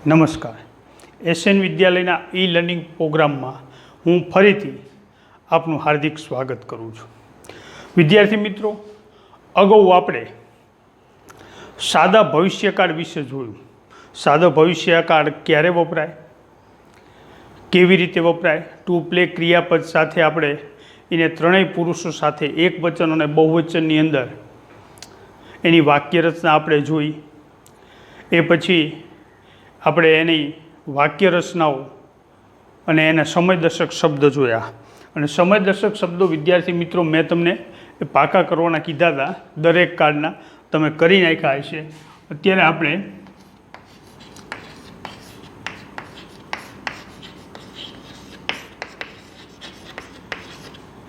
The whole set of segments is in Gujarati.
નમસ્કાર. એસએન વિદ્યાલયના ઈ લર્નિંગ પ્રોગ્રામમાં હું ફરીથી આપનું હાર્દિક સ્વાગત કરું છું. વિદ્યાર્થી મિત્રો, અગાઉ આપણે સાદા ભવિષ્યકાળ વિશે જોયું. સાદા ભવિષ્યકાળ ક્યારે વપરાય, કેવી રીતે વપરાય, ટુ પ્લે ક્રિયાપદ સાથે આપણે એને ત્રણેય પુરુષો સાથે એક વચન અને બહુવચનની અંદર એની વાક્ય રચના આપણે જોઈ. એ પછી આપણે એની વાક્ય રચનાઓ અને એના સમયદર્શક શબ્દ જોયા. અને સમયદર્શક શબ્દો વિદ્યાર્થી મિત્રો મેં તમને એ પાકા કરવાના કીધા હતા, દરેક કાળના તમે કરી નાખ્યા હશે. અત્યારે આપણે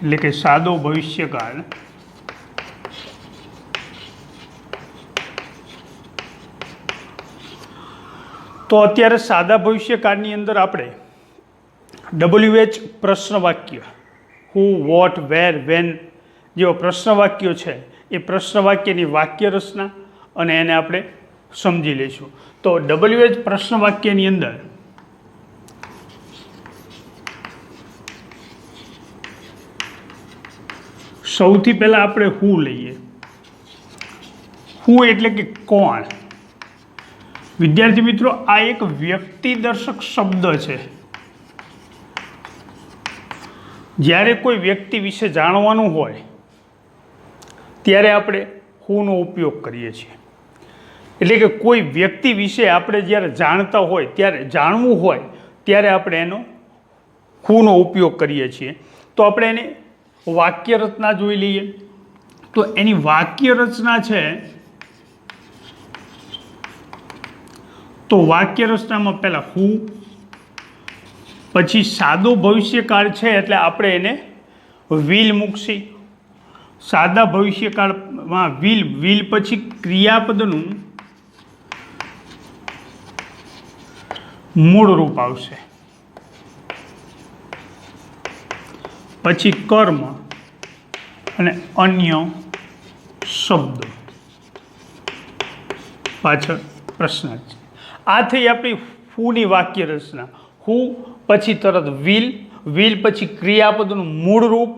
એટલે કે સાદો ભવિષ્યકાળ તો અત્યારે સાદા ભવિષ્યકાળની અંદર આપણે WH પ્રશ્ન વાક્ય, હુ, વોટ, વેર, વેન જેવા પ્રશ્ન વાક્યો છે એ પ્રશ્ન વાક્યની વાક્ય રચના અને એને આપણે સમજી લઈશું. તો WH પ્રશ્ન વાક્યની અંદર સૌથી પહેલાં આપણે હુ લઈએ. હુ એટલે કે કોણ. વિદ્યાર્થી મિત્રો, આ એક વ્યક્તિદર્શક શબ્દ છે. જ્યારે કોઈ વ્યક્તિ વિશે જાણવાનું હોય ત્યારે આપણે હુનો ઉપયોગ કરીએ છીએ. એટલે કે કોઈ વ્યક્તિ વિશે આપણે જ્યારે જાણતા હોય, ત્યારે જાણવું હોય ત્યારે આપણે એનો હુનો ઉપયોગ કરીએ છીએ. તો આપણે એની વાક્ય રચના જોઈ લઈએ. તો એની વાક્ય રચના છે, તો વાક્ય રચનામાં પહેલાં હુ, પછી સાદો ભવિષ્યકાળ છે એટલે આપણે એને વિલ મૂકશી. સાદા ભવિષ્યકાળમાં વિલ પછી ક્રિયાપદનું મૂળ રૂપ આવશે, પછી કર્મ અને અન્ય શબ્દો, પાછળ પ્રશ્ન છે. આ થઈ આપણી હુની વાક્ય રચના. હુ પછી તરત વિલ પછી ક્રિયાપદનું મૂળ રૂપ,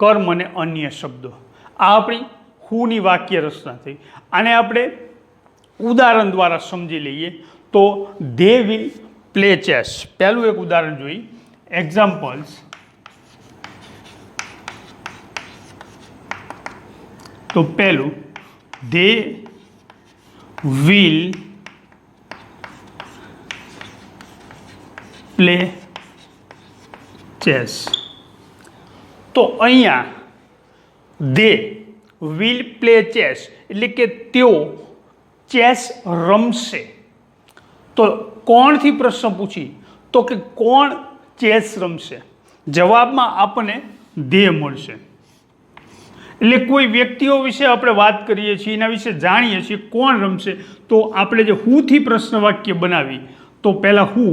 કર્મ અને અન્ય શબ્દો. આ આપણી હુની વાક્ય રચના થઈ. આને આપણે ઉદાહરણ દ્વારા સમજી લઈએ. તો ધે વિલ પ્લે ચેસ. પહેલું એક ઉદાહરણ જોઈ. એક્ઝામ્પલ્સ. તો પહેલું, ધે વિલ પ્લે ચેસ. તો અહીંયા દે વિલ પ્લે ચેસ એટલે કે તેઓ ચેસ રમશે. તો કોણથી પ્રશ્ન પૂછી તો કે કોણ ચેસ રમશે? જવાબમાં આપણને દે મળશે. એટલે કોઈ વ્યક્તિઓ વિશે આપણે વાત કરીએ છીએ, એના વિશે જાણીએ છીએ, કોણ રમશે. તો આપણે જે હુથી પ્રશ્ન વાક્ય બનાવી, તો પહેલાં હુ,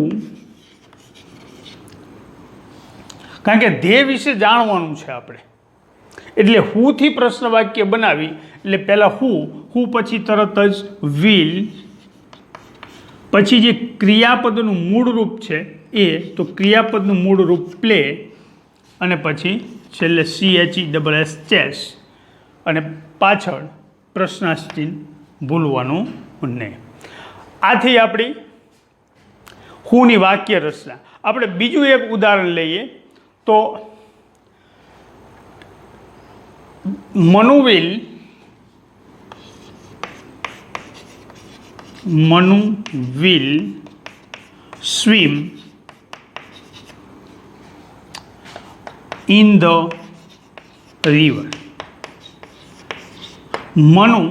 કારણ કે ધ્યેય વિશે જાણવાનું છે આપણે, એટલે હુથી પ્રશ્ન વાક્ય બનાવી. એટલે પહેલાં હુ પછી તરત જ વિલ, પછી જે ક્રિયાપદનું મૂળ રૂપ છે એ, તો ક્રિયાપદનું મૂળ રૂપ પ્લે, અને પછી છેલ્લે CHESS ચેસ, અને પાછળ પ્રશ્નાર્થ ચિહ્ન ભૂલવાનું નહીં. આથી આપણી હુની વાક્ય રચના. આપણે બીજું એક ઉદાહરણ લઈએ. તો Manu will swim in the river. Manu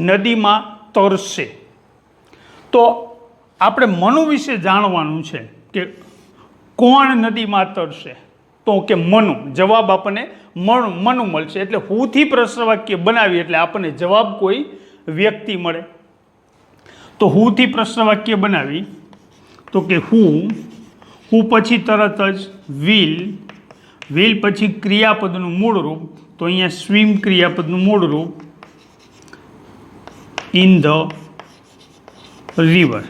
નદીમાં તરશે. તો આપણે મનુ વિશે જાણવાનું છે કે કોણ નદીમાં તરશે. તો કે મનુ. જવાબ આપણને મનુ મળશે. એટલે હુથી પ્રશ્ન વાક્ય બનાવી એટલે આપણને જવાબ કોઈ વ્યક્તિ મળે. તો હુથી પ્રશ્ન વાક્ય બનાવી તો કે હુ પછી તરત જ વિલ પછી ક્રિયાપદનું મૂળ રૂપ. તો અહીંયા સ્વિમ ક્રિયાપદનું મૂળ રૂપ ઇન ધ river.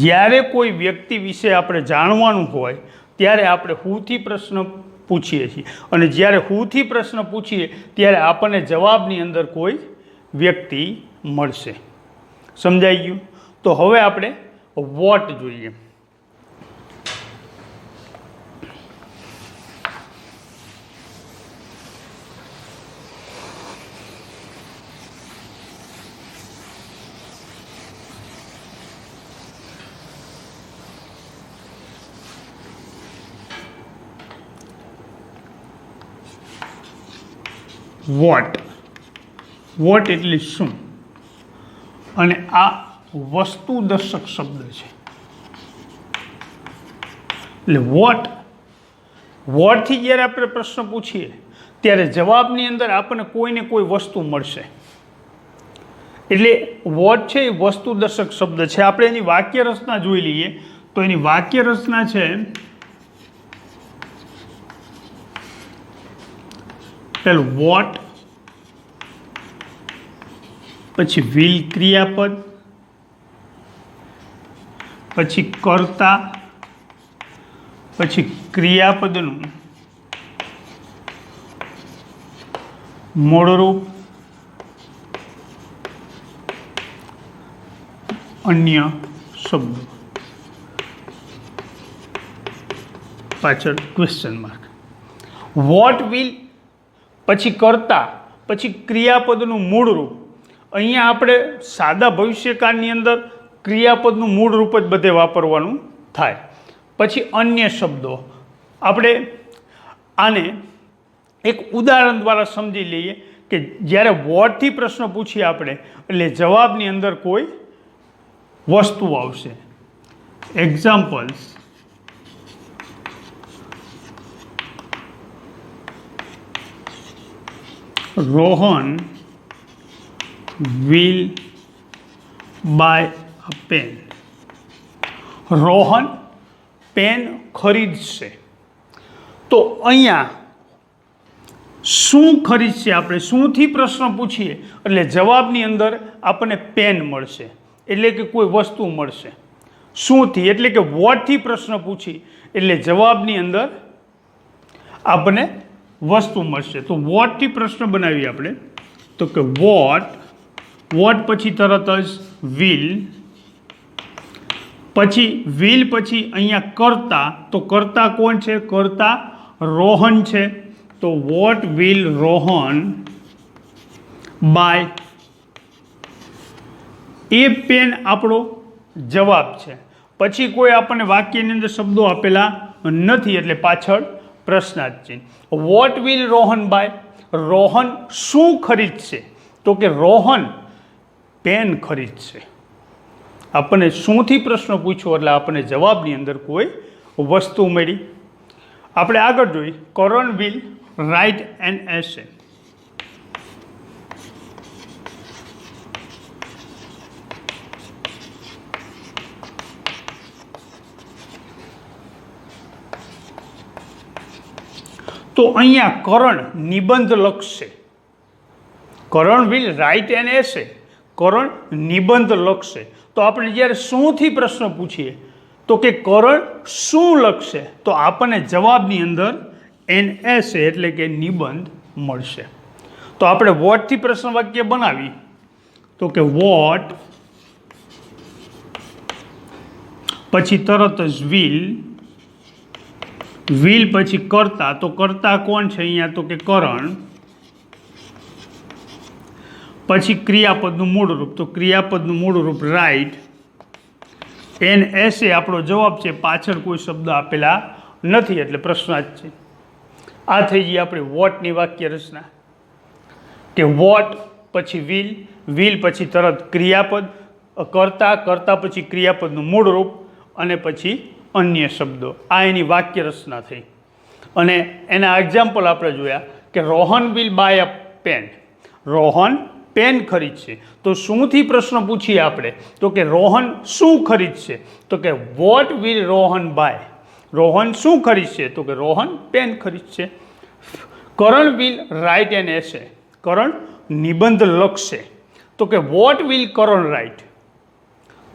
જ્યારે કોઈ વ્યક્તિ વિશે આપણે જાણવાનું હોય ત્યારે આપણે હુથી પ્રશ્ન પૂછીએ છીએ, અને જ્યારે હુથી પ્રશ્ન પૂછીએ ત્યારે આપણને જવાબની અંદર કોઈ વ્યક્તિ મળશે. સમજાઈ ગયું? તો હવે આપણે વોટ જોઈએ. વોટ એટલે શું? અને આ વસ્તુદર્શક શબ્દ છે. એટલે વોટથી જ્યારે આપણે પ્રશ્ન પૂછીએ ત્યારે જવાબની અંદર આપણને કોઈને કોઈ વસ્તુ મળશે. એટલે વોટ છે એ વસ્તુદર્શક શબ્દ છે. આપણે એની વાક્ય રચના જોઈ લઈએ તો એની વાક્ય રચના છે, પેલું વોટ, પછી વિલ ક્રિયાપદ, પછી કર્તા, પછી ક્રિયાપદનું મૂળરૂપ, અન્ય શબ્દો, પાછળ ક્વેશ્ચન માર્ક. વોટ વિલ, પછી કર્તા, પછી ક્રિયાપદનું મૂળરૂપ. અહીંયા આપણે સાદા ભવિષ્યકાળની અંદર ક્રિયાપદનું મૂળ રૂપ જ બધે વાપરવાનું થાય. પછી અન્ય શબ્દો. આપણે આને એક ઉદાહરણ દ્વારા સમજી લઈએ કે જ્યારે વોટથી પ્રશ્ન પૂછીએ આપણે એટલે જવાબની અંદર કોઈ વસ્તુ આવશે. Examples: Rohan will buy a pen. Rohan pen ખરીદશે. તો અહીંયા શું ખરીદશે? આપણે શુંથી પ્રશ્ન પૂછીએ એટલે જવાબની અંદર આપણને પેન મળશે, એટલે કે કોઈ વસ્તુ મળશે. શુંથી એટલે કે વોટથી પ્રશ્ન પૂછી એટલે જવાબની અંદર આપણને વસ્તુ મળશે. તો વોટથી પ્રશ્ન બનાવીએ આપણે તો કે વોટ પછી તરત જ વિલ, પછી વિલ પછી અહીંયા કર્તા. તો કર્તા કોણ છે? કર્તા રોહન છે. તો what will Rohan buy. A pen આપણો જવાબ છે. પછી કોઈ આપણને વાક્યની અંદર શબ્દો આપેલા નથી એટલે પાછળ પ્રશ્નાર્થ ચિહ્ન. What will Rohan buy. Rohan શું ખરીદશે? તો કે રોહન પેન ખરીદશે. આપણને શુંથી પ્રશ્ન પૂછ્યો એટલે આપણને જવાબની અંદર કોઈ વસ્તુ મળી. આપણે આગળ જોઈએ. કરણ વિલ રાઇટ એન એસે. તો અહીંયા કરણ નિબંધ લખશે. કરણ will write an essay. Karan નિબંધ લખશે. તો આપણે જ્યારે શુંથી પ્રશ્ન પૂછીએ તો કે કરણ શું લખશે? તો આપણને જવાબની અંદર એન એસે એટલે કે નિબંધ મળશે. તો આપણે વોટથી પ્રશ્ન વાક્ય બનાવી તો કે વોટ પછી તરત જ વિલ પછી કર્તા. તો કર્તા કોણ છે અહીંયા? તો કે કરણ. પછી ક્રિયાપદનું મૂળરૂપ. તો ક્રિયાપદનું મૂળરૂપ રાઇટ. એન એસે આપણો જવાબ છે. પાછળ કોઈ શબ્દ આપેલા નથી એટલે પ્રશ્નાર્થ છે. આ થઈ ગઈ આપણી વોટની વાક્ય રચના કે વોટ પછી વિલ પછી તરત ક્રિયાપદ, કર્તા પછી ક્રિયાપદનું મૂળરૂપ અને પછી અન્ય શબ્દો. આ એની વાક્ય રચના થઈ. અને એના એક્ઝામ્પલ આપણે જોયા કે Rohan will buy a pen. Rohan pen ખરીદશે. તો શુંથી પ્રશ્ન પૂછીએ આપણે તો કે રોહન શું ખરીદશે? તો કે what will Rohan buy. Rohan શું ખરીદશે? તો કે રોહન પેન ખરીદશે. Karan will write an essay. Karan નિબંધ લખશે. તો કે what will Karan write?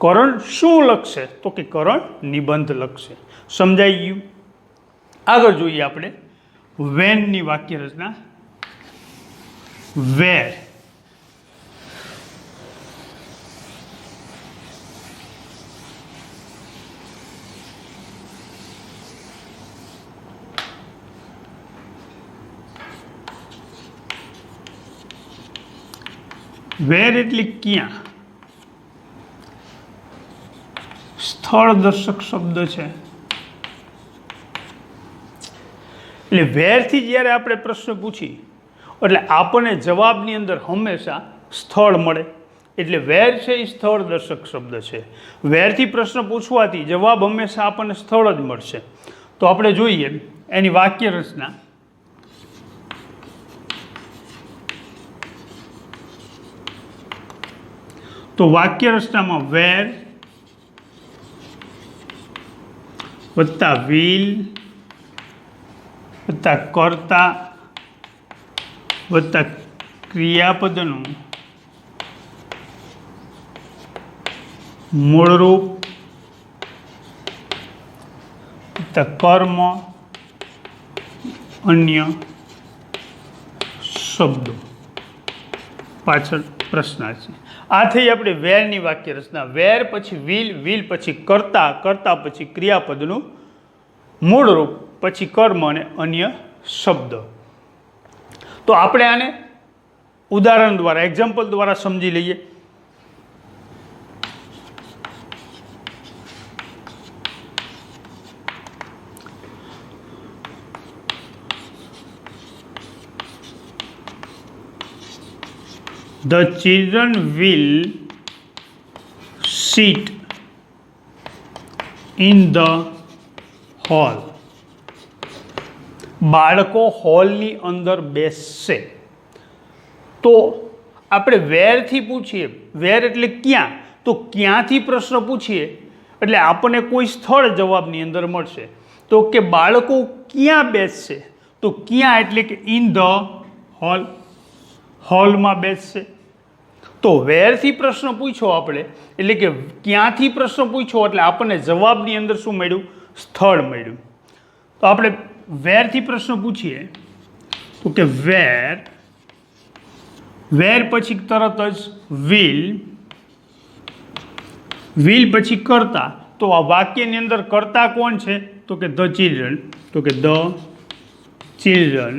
Karan શું લખશે? તો કે કરણ નિબંધ લખશે. સમજાઈ ગયું? આગળ જોઈએ આપણે વેનની વાક્ય રચના. વેર વેર એટલે ક્યાં? સ્થળ દર્શક શબ્દ છે. એટલે વેરથી જ્યારે આપણે પ્રશ્ન પૂછી એટલે આપણને જવાબની અંદર હંમેશા સ્થળ મળે. એટલે વેર છે એ સ્થળ દર્શક શબ્દ છે. વેરથી પ્રશ્ન પૂછવાથી જવાબ હંમેશા આપણને સ્થળ જ મળશે. તો આપણે જોઈએ એની વાક્ય રચના. તો વાક્ય રચનામાં વેર વત્તા વિલ વત્તા કર્તા વત્તા ક્રિયાપદનું મૂળરૂપ વત્તા કર્મ અન્ય શબ્દો. પાછળ પ્રશ્ન છે. આ થઈ આપણે વેરની વાક્ય રચના. વેર પછી વિલ, વિલ પછી કર્તા, કર્તા પછી ક્રિયાપદનું મૂળરૂપ, પછી કર્મ અને અન્ય શબ્દ. તો આપણે આને ઉદાહરણ દ્વારા, એક્ઝામ્પલ દ્વારા સમજી લઈએ. The children will sit in the hall. બાળકો હોલની અંદર બેસશે. તો આપણે વેરથી પૂછીએ, વેર એટલે ક્યાં, તો ક્યાંથી પ્રશ્ન પૂછીએ એટલે આપણને કોઈ સ્થળ જવાબની અંદર મળશે. તો કે બાળકો ક્યાં બેસશે? તો ક્યાં એટલે કે ઇન ધ હોલ, હોલમાં બેસશે. તો વેરથી પ્રશ્ન પૂછ્યો આપણે એટલે કે ક્યાંથી પ્રશ્ન પૂછ્યો એટલે આપણને જવાબની અંદર શું મળ્યું? સ્થળ મળ્યું. તો આપણે વેરથી પ્રશ્ન પૂછીએ તો કે વેર, વેર પછી તરત જ વિલ, વિલ પછી કર્તા. તો આ વાક્યની અંદર કર્તા કોણ છે? તો કે ધ ચિલ્ડ્રન. તો કે ધ ચિલ્ડ્રન.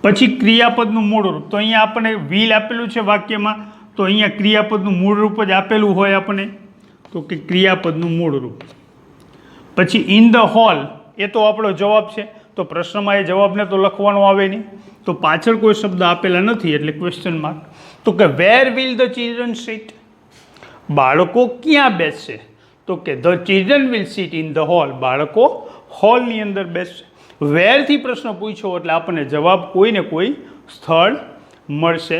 પછી ક્રિયાપદનું મૂળરૂપ. તો અહીંયા આપણે વિલ આપેલું છે વાક્યમાં, તો અહીંયા ક્રિયાપદનું મૂળરૂપ જ આપેલું હોય આપણે, તો કે ક્રિયાપદનું મૂળરૂપ. પછી ઇન ધ હોલ, એ તો આપણો જવાબ છે. તો પ્રશ્નમાં એ જવાબને તો લખવાનો આવે નહીં, તો પાછળ કોઈ શબ્દ આપેલા નથી એટલે ક્વેશ્ચન માર્ક. તો કે where will the children sit? બાળકો ક્યાં બેસશે? તો કે the children will sit in the hall. બાળકો હોલની અંદર બેસશે. વેરથી પ્રશ્ન પૂછ્યો એટલે આપણને જવાબ કોઈ ને કોઈ સ્થળ મળશે.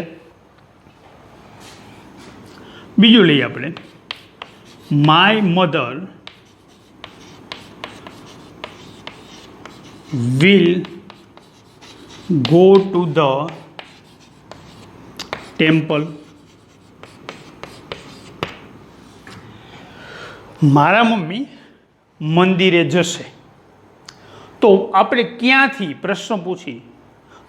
બીજું લઈએ આપણે. My mother will go to the temple. મારા મમ્મી મંદિરે જશે. તો આપણે ક્યાંથી પ્રશ્ન પૂછી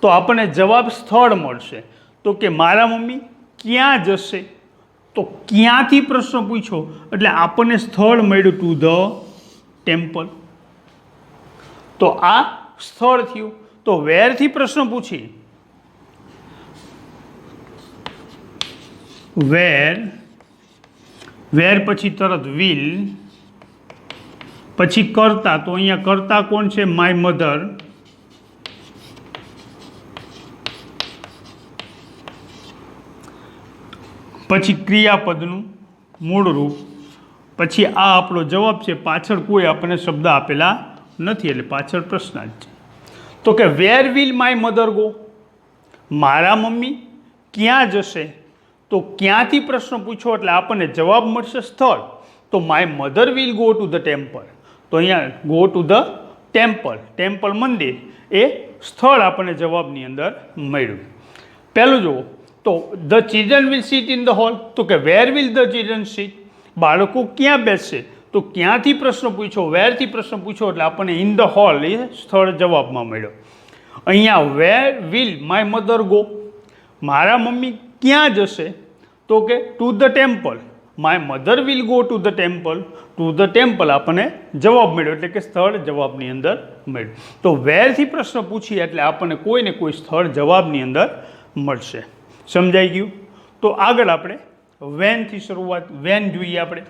તો આપણને જવાબ સ્થળ મળશે. તો કે મારા મમ્મી ક્યાં જશે? તો ક્યાંથી પ્રશ્ન પૂછ્યો એટલે આપણને સ્થળ મળ્યું ટુ ધ ટેમ્પલ. તો આ સ્થળ થયું. તો વેરથી પ્રશ્ન પૂછી, વેર, વેર પછી તરત વિલ, પછી કર્તા. તો અહીંયા કર્તા કોણ છે? My mother. પછી ક્રિયાપદનું મૂળરૂપ, પછી આ આપણો જવાબ છે. પાછળ કોઈ આપણને શબ્દ આપેલા નથી એટલે પાછળ પ્રશ્ન જ છે. તો કે where will my mother go? મારા મમ્મી ક્યાં જશે? તો ક્યાંથી પ્રશ્ન પૂછો એટલે આપણને જવાબ મળશે સ્થળ. તો my mother will go to the temple. તો અહીંયા go to the temple, temple મંદિર, એ સ્થળ આપણને જવાબની અંદર મળ્યું. પહેલું જુઓ, તો the children will sit in the hall, તો કે where will the children sit, બાળકો ક્યાં બેસશે, તો ક્યાંથી પ્રશ્ન પૂછ્યો, વેરથી પ્રશ્ન પૂછ્યો એટલે આપણને ઇન ધ હોલ એ સ્થળ જવાબમાં મળ્યો. અહીંયા where will my mother go, મારા મમ્મી ક્યાં જશે, તો કે to the temple, my mother will go to the temple, to the temple આપણને જવાબ મળ્યો એટલે કે સ્થળ જવાબની અંદર મળ્યું. તો વેરથી પ્રશ્ન પૂછીએ એટલે આપણને કોઈ ને કોઈ સ્થળ જવાબની અંદર મળશે. સમજાઈ ગયું? તો આગળ આપણે વેનથી શરૂઆત, વેન જોઈએ આપણે.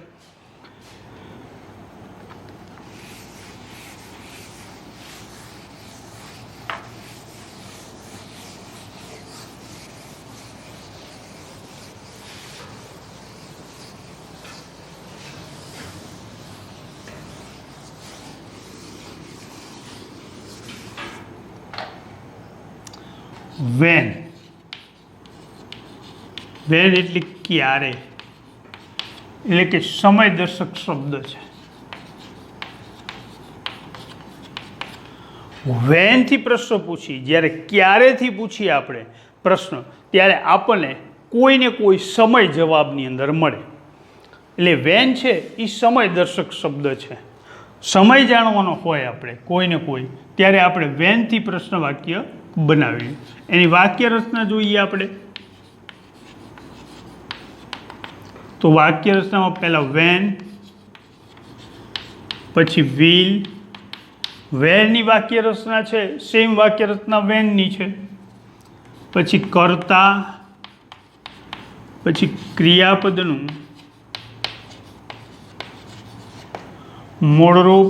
વેન, વેન એટલે ક્યારે, એટલે કે સમય દર્શક શબ્દ છે. વેનથી પ્રશ્ન પૂછી, જ્યારે ક્યારેથી પૂછીએ આપણે પ્રશ્ન ત્યારે આપણને કોઈને કોઈ સમય જવાબની અંદર મળે. એટલે વેન છે એ સમય દર્શક શબ્દ છે. સમય જાણવાનો હોય આપણે કોઈને કોઈ ત્યારે આપણે વેનથી પ્રશ્ન વાક્ય બનાવીએ. એની વાક્ય રચના જોઈએ આપણે. તો વાક્ય રચનામાં પહેલાં વેન, પછી વિલ. વેરની વાક્ય રચના છે સેમ વાક્ય રચના વેનની છે. પછી કર્તા, પછી ક્રિયાપદનું મૂળરૂપ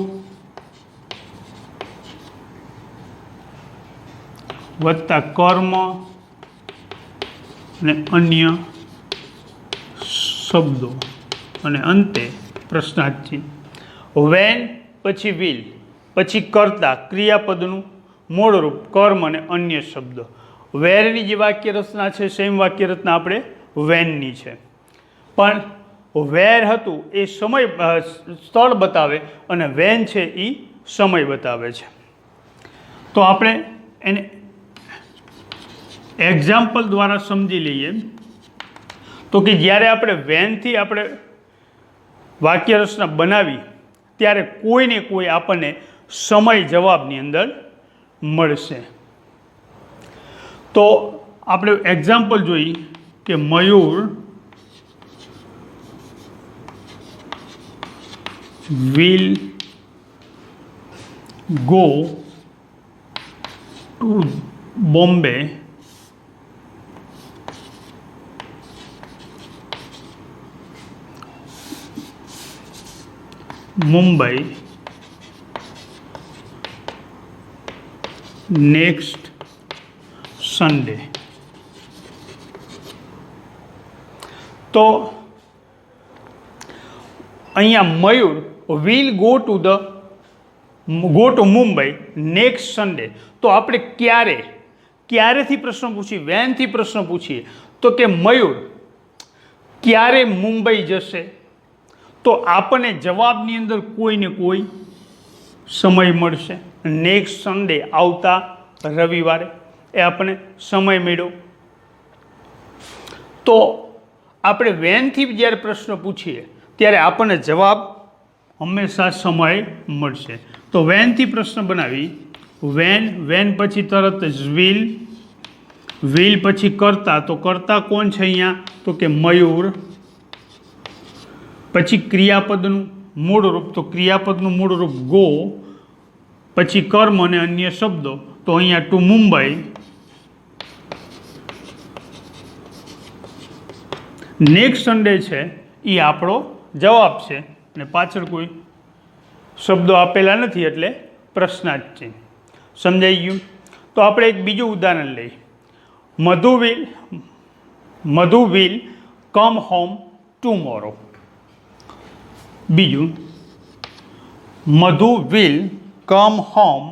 વત્તા કર્મ અને અન્ય શબ્દો અને અંતે પ્રશ્નાર્થ ચિહ્ન. વેન પછી વિલ પછી કર્તા ક્રિયાપદનું મૂળરૂપ કર્મ અને અન્ય શબ્દો. વેરની જે વાક્ય રચના છે સેમ વાક્ય રચના આપણે વેનની છે, પણ વેર હતું એ સમય સ્થળ બતાવે અને વેન છે એ સમય બતાવે છે. તો આપણે એને એક્ઝામ્પલ દ્વારા સમજી લઈએ. તો કે જ્યારે આપણે વેનથી આપણે વાક્ય રચના બનાવી ત્યારે કોઈને કોઈ આપણને સમય જવાબની અંદર મળશે. તો આપણે એક્ઝામ્પલ જોઈએ કે મયુર will go to Bombay Mumbai next Sunday. તો અહીંયા Mayur will go to Mumbai next Sunday. તો આપણે ક્યારેથી પ્રશ્ન પૂછીએ, વેનથી પ્રશ્ન પૂછીએ તો કે મયુર ક્યારે મુંબઈ જશે, તો આપણને જવાબની અંદર કોઈને કોઈ સમય મળશે. નેક્સ્ટ સન્ડે આવતા રવિવારે એ આપણને સમય મળ્યો. તો આપણે વેનથી જ્યારે પ્રશ્ન પૂછીએ ત્યારે આપણને જવાબ હંમેશા સમય મળશે. તો વેનથી પ્રશ્ન બનાવી. વેન પછી તરત જ વિલ પછી કર્તા. તો કર્તા કોણ છે અહીંયા, તો કે મયુર. પછી ક્રિયાપદનું મૂળરૂપ, તો ક્રિયાપદનું મૂળરૂપ ગો. પછી કર્મ અને અન્ય શબ્દો, તો અહીંયા ટુ મુંબઈ. નેક્સ્ટ સન્ડે છે એ આપણો જવાબ છે અને પાછળ કોઈ શબ્દો આપેલા નથી એટલે પ્રશ્નાર્થ ચિહ્ન. સમજાઈ ગયું? તો આપણે એક બીજું ઉદાહરણ લઈએ. મધુ વિલ કમ હોમ ટુમોરો. બીજું, મધુ વિલ કમ હોમ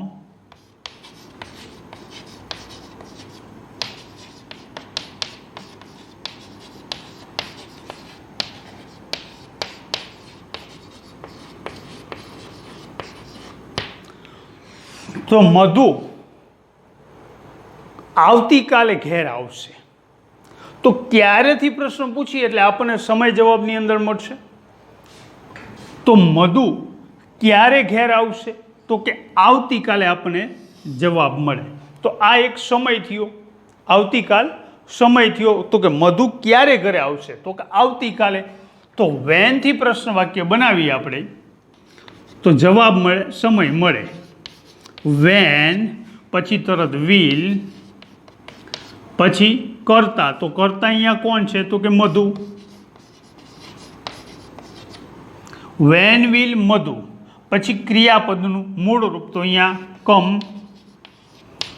તો મધુ આવતીકાલે ઘેર આવશે. તો ક્યારેથી પ્રશ્ન પૂછીએ એટલે આપણને સમય જવાબની અંદર મળશે. તો મધુ ક્યારે ઘેર આવશે? તો કે આવતીકાલે આપણને જવાબ મળે. તો આ એક સમય થયો, આવતીકાલ સમય થયો. તો કે મધુ ક્યારે ઘરે આવશે? તો કે આવતીકાલે. તો વેનથી પ્રશ્ન વાક્ય બનાવીએ આપણે તો જવાબ મળે, સમય મળે. વેન પછી તરત વિલ, પછી કરતા. તો કરતા અહીંયા કોણ છે? તો કે મધુ. વેન વિલ મધુ, પછી ક્રિયાપદનું મૂળ રૂપ તો અહીંયા કમ,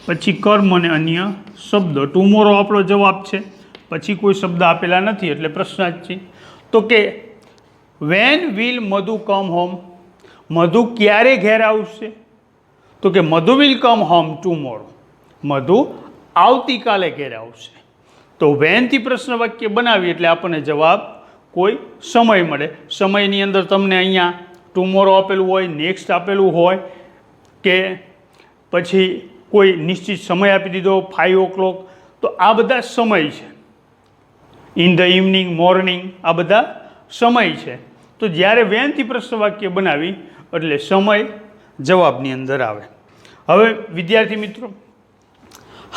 પછી કર્મ અને અન્ય શબ્દ. ટુમોરો આપણો જવાબ છે, પછી કોઈ શબ્દ આપેલા નથી એટલે પ્રશ્ન જ છે. તો કે when will Madhu come home? Madhu ક્યારે ઘેર આવશે? તો કે Madhu will come home tomorrow. Madhu આવતીકાલે ઘેર આવશે. તો વેનથી પ્રશ્ન વાક્ય બનાવી એટલે આપણને જવાબ કોઈ સમય મળે. સમયની અંદર તમને અહીંયા ટુમોરો આપેલું હોય, નેક્સ્ટ આપેલું હોય, કે પછી કોઈ નિશ્ચિત સમય આપી દીધો 5 o'clock. તો આ બધા સમય છે. ઇન ધ ઇવનિંગ, મોર્નિંગ, આ બધા સમય છે. તો જ્યારે વેનથી પ્રશ્ન વાક્ય બનાવી એટલે સમય જવાબની અંદર આવે. હવે વિદ્યાર્થી મિત્રો,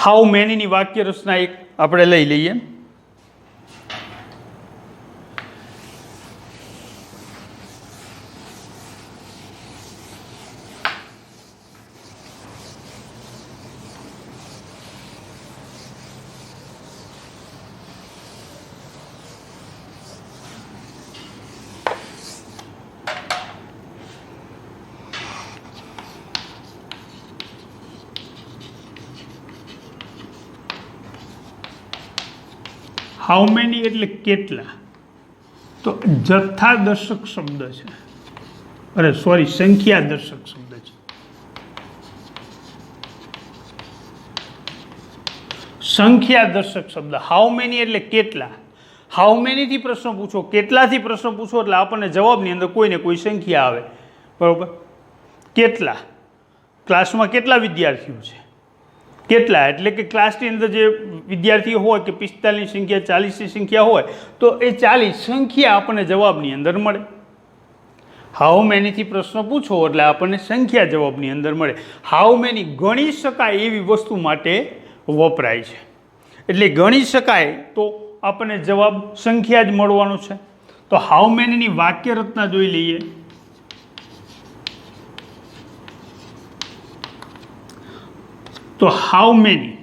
હાઉ મેનીની વાક્ય રચના એક આપણે લઈ લઈએ. હાઉ મેની એટલે કેટલા. તો જથ્થાદર્શક શબ્દ છે, અરે સોરી, સંખ્યાદર્શક શબ્દ છે. સંખ્યાદર્શક શબ્દ. હાઉ મેની એટલે કેટલા. હાઉ મેનીથી પ્રશ્ન પૂછો, કેટલાથી પ્રશ્ન પૂછો એટલે આપણને જવાબની અંદર કોઈને કોઈ સંખ્યા આવે. બરાબર? કેટલા, ક્લાસમાં કેટલા વિદ્યાર્થીઓ છે? કેટલા એટલે કે ક્લાસની અંદર જે વિદ્યાર્થીઓ હોય કે 45ની સંખ્યા, 40ની સંખ્યા હોય તો એ 40 સંખ્યા આપણને જવાબની અંદર મળે. હાઉ મેનીથી પ્રશ્ન પૂછો એટલે આપણને સંખ્યા જવાબની અંદર મળે. હાઉ મેની ગણી શકાય એવી વસ્તુ માટે વપરાય છે. એટલે ગણી શકાય તો આપણને જવાબ સંખ્યા જ મળવાનો છે. તો હાઉ મેનીની વાક્ય રચના જોઈ લઈએ. તો હાઉ મેની,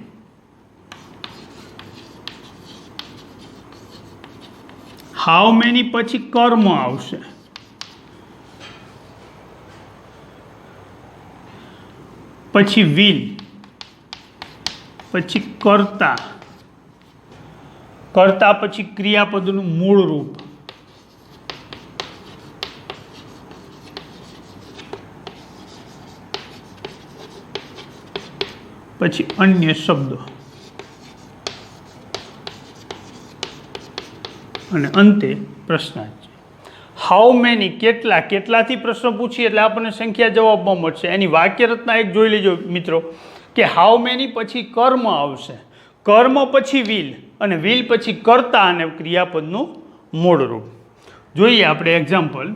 હાઉ મેની પછી કર્મ આવશે, પછી વિલ, પછી કર્તા, કર્તા પછી ક્રિયાપદનું મૂળ રૂપ, પછી અન્ય શબ્દો અને અંતે પ્રશ્નાર્થ. હાઉ મેની કેટલા, કેટલાથી પ્રશ્ન પૂછીએ એટલે આપણને સંખ્યા જવાબમાં મળશે. એની વાક્ય રચના એક જોઈ લેજો મિત્રો કે હાઉ મેની પછી કર્મ આવશે, કર્મ પછી વિલ અને વિલ પછી કર્તા અને ક્રિયાપદનું મૂળ રૂપ. જોઈએ આપણે એક્ઝામ્પલ.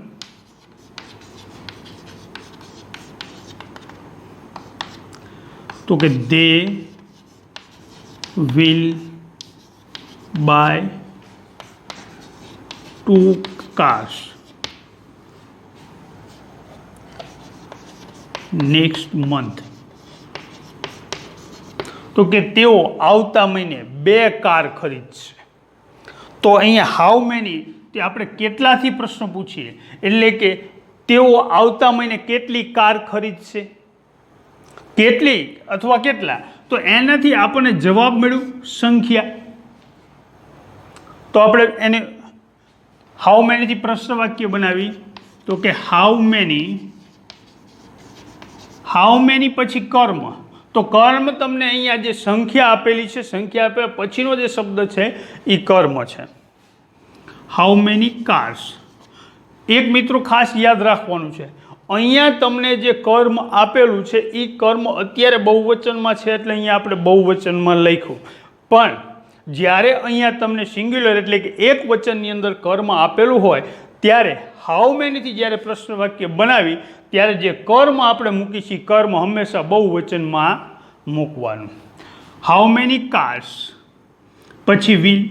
તો કે they will buy 2 cars next month. તો કે તેઓ આવતા મહિને 2 કાર ખરીદશે. તો અહીંયા હાઉ મેની તે આપણે કેટલાથી પ્રશ્ન પૂછીએ એટલે કે તેઓ આવતા મહિને કેટલી કાર ખરીદશે, કેટલી અથવા કેટલા. તો એનાથી આપણને જવાબ મળ્યું સંખ્યા. તો આપણે એને હાઉ મેનીથી પ્રશ્ન વાક્ય બનાવી તો કે હાઉ મેની, હાઉ મેની પછી કર્મ. તો કર્મ તમને અહીંયા જે સંખ્યા આપેલી છે, સંખ્યા આપેલા પછીનો જે શબ્દ છે એ કર્મ છે. How many cars. એક મિત્રો ખાસ યાદ રાખવાનું છે, અહીંયા તમને જે કર્મ આપેલું છે એ કર્મ અત્યારે બહુવચનમાં છે એટલે અહીંયા આપણે બહુવચનમાં લખ્યું. પણ જ્યારે અહીંયા તમને સિંગ્યુલર એટલે કે એક વચનની અંદર કર્મ આપેલું હોય ત્યારે હાઉ મેનીથી જ્યારે પ્રશ્ન વાક્ય બનાવી ત્યારે જે કર્મ આપણે મૂકી છીએ કર્મ હંમેશા બહુવચનમાં મૂકવાનું. હાઉ મેની કાર્સ, પછી વિલ,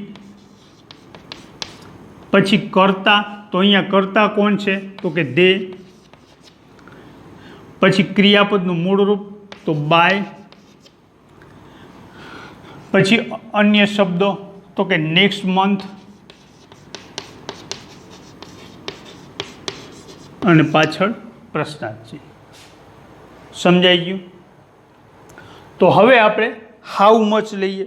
પછી કર્તા, તો અહીંયા કર્તા કોણ છે તો કે દે, પછી ક્રિયાપદનું મૂળ રૂપ તો બાય, પછી અન્ય શબ્દો તો કે નેક્સ્ટ મંથ અને પાછળ પ્રશ્નાર્થ છે. સમજાઈ ગયું? તો હવે આપણે હાઉ મચ લઈએ.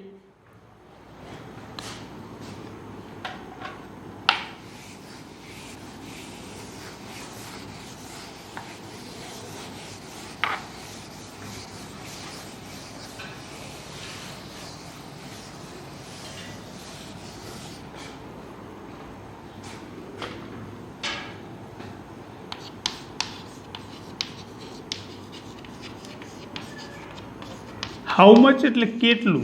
હાઉ મચ એટલે કેટલું,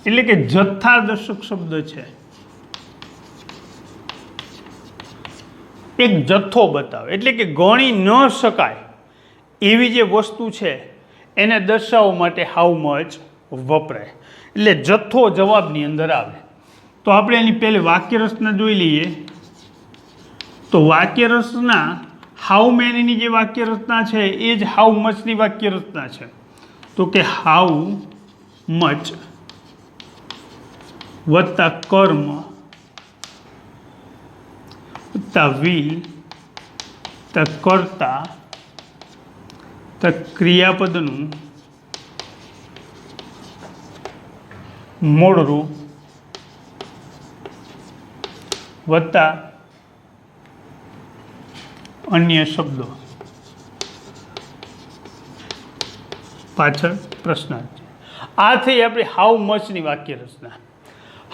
એટલે કે જથ્થાદર્શક શબ્દ છે. એક જથ્થો બતાવે એટલે કે ગણી ન શકાય એવી જે વસ્તુ છે એને દર્શાવવા માટે હાઉ મચ વપરાય. એટલે જથ્થો જવાબની અંદર આવે. તો આપણે એની પહેલી વાક્ય રચના જોઈ લઈએ. તો વાક્ય રચના હાઉ મેનીની જે વાક્ય રચના છે એ જ હાઉ મચની વાક્ય રચના છે. તો કે હાઉ મચ વત્તા કર્મ વત્તા વિલ વત્તા કર્તા વત્તા ક્રિયાપદનું મૂળ રૂપ વત્તા અન્ય શબ્દો પાછળ પ્રશ્નાર્થ છે. આ થઈ આપણી હાઉ મચની વાક્ય રચના.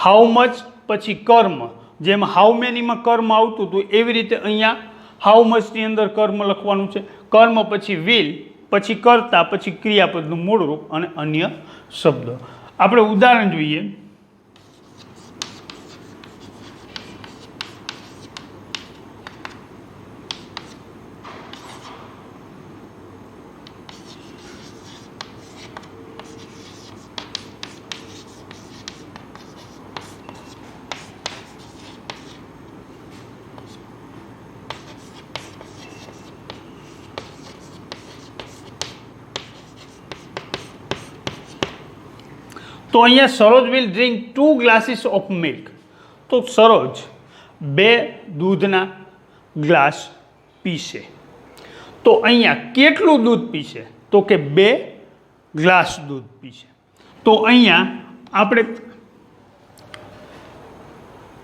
હાઉ મચ પછી કર્મ, જેમ હાઉ મેનીમાં કર્મ આવતું હતું એવી રીતે અહીંયા હાઉ મચની અંદર કર્મ લખવાનું છે. કર્મ પછી વિલ, પછી કર્તા, પછી ક્રિયાપદનું મૂળ રૂપ અને અન્ય શબ્દો. આપણે ઉદાહરણ જોઈએ. તો અહીંયા Saroj will drink 2 glasses of milk. તો સરોજ 2 દૂધના ગ્લાસ પીશે. તો અહીંયા કેટલું દૂધ પીશે તો કે 2 ગ્લાસ દૂધ પીશે. તો અહીંયા આપણે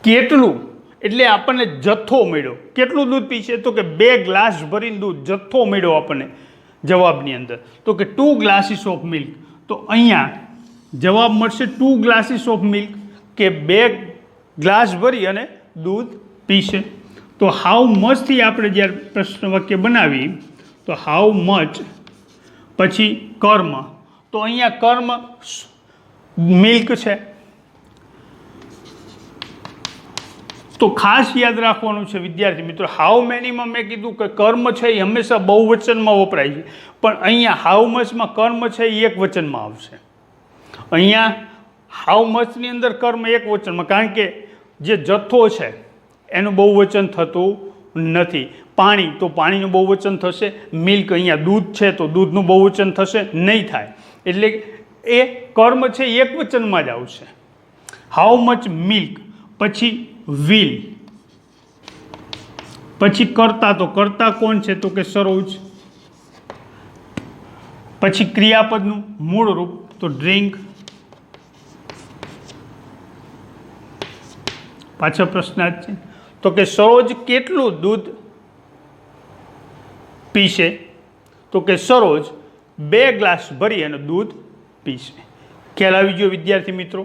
કેટલું એટલે આપણને જથ્થો મળ્યો. કેટલું દૂધ પીશે તો કે 2 ગ્લાસ ભરીને દૂધ, જથ્થો મળ્યો આપણને જવાબની અંદર. તો કે 2 ગ્લાસીસ ઓફ મિલ્ક. તો અહીંયા જવાબ મળશે 2 ગ્લાસીસ ઓફ મિલ્ક, કે 2 ગ્લાસ ભરી અને દૂધ પીશે. તો હાઉ મચથી આપણે જ્યારે પ્રશ્ન વાક્ય બનાવી તો હાઉ મચ પછી કર્મ. તો અહીંયા કર્મ મિલ્ક છે. તો ખાસ યાદ રાખવાનું છે વિદ્યાર્થી મિત્રો, હાઉ મેનીમાં મેં કીધું કે કર્મ છે એ હંમેશા બહુવચનમાં વપરાય છે, પણ અહીંયા હાઉ મચમાં કર્મ છે એ એક વચનમાં આવશે. અહીંયા હાઉ મચની અંદર કર્મ એક વચનમાં, કારણ કે જે જથ્થો છે એનું બહુવચન થતું નથી. પાણી તો પાણીનું બહુવચન થશે, મિલ્ક અહીંયા દૂધ છે તો દૂધનું બહુવચન થશે નહીં, થાય. એટલે એ કર્મ છે એ એક વચનમાં જ આવશે. હાઉ મચ મિલ્ક, પછી વિલ, પછી કર્તા. તો કર્તા કોણ છે તો કે સરોજ, પછી ક્રિયાપદનું મૂળ રૂપ તો ડ્રિંક, પાછળ પ્રશ્નાર્થ છે. તો કે સરોજ કેટલું દૂધ પીશે તો કે સરોજ 2 ગ્લાસ ભરી અને દૂધ પીશે. ખ્યાલ આવી ગયો વિદ્યાર્થી મિત્રો?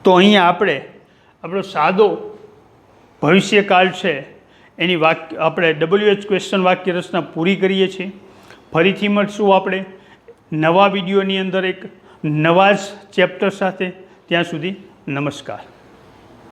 તો અહીંયા આપણો સાદો ભવિષ્યકાળ છે એની આપણે WH ક્વેશ્ચન વાક્ય રચના પૂરી કરીએ છીએ. ફરીથી મળશું આપણે નવા વિડીયોની અંદર એક નવા જ ચેપ્ટર સાથે. ત્યાં સુધી નમસ્કાર.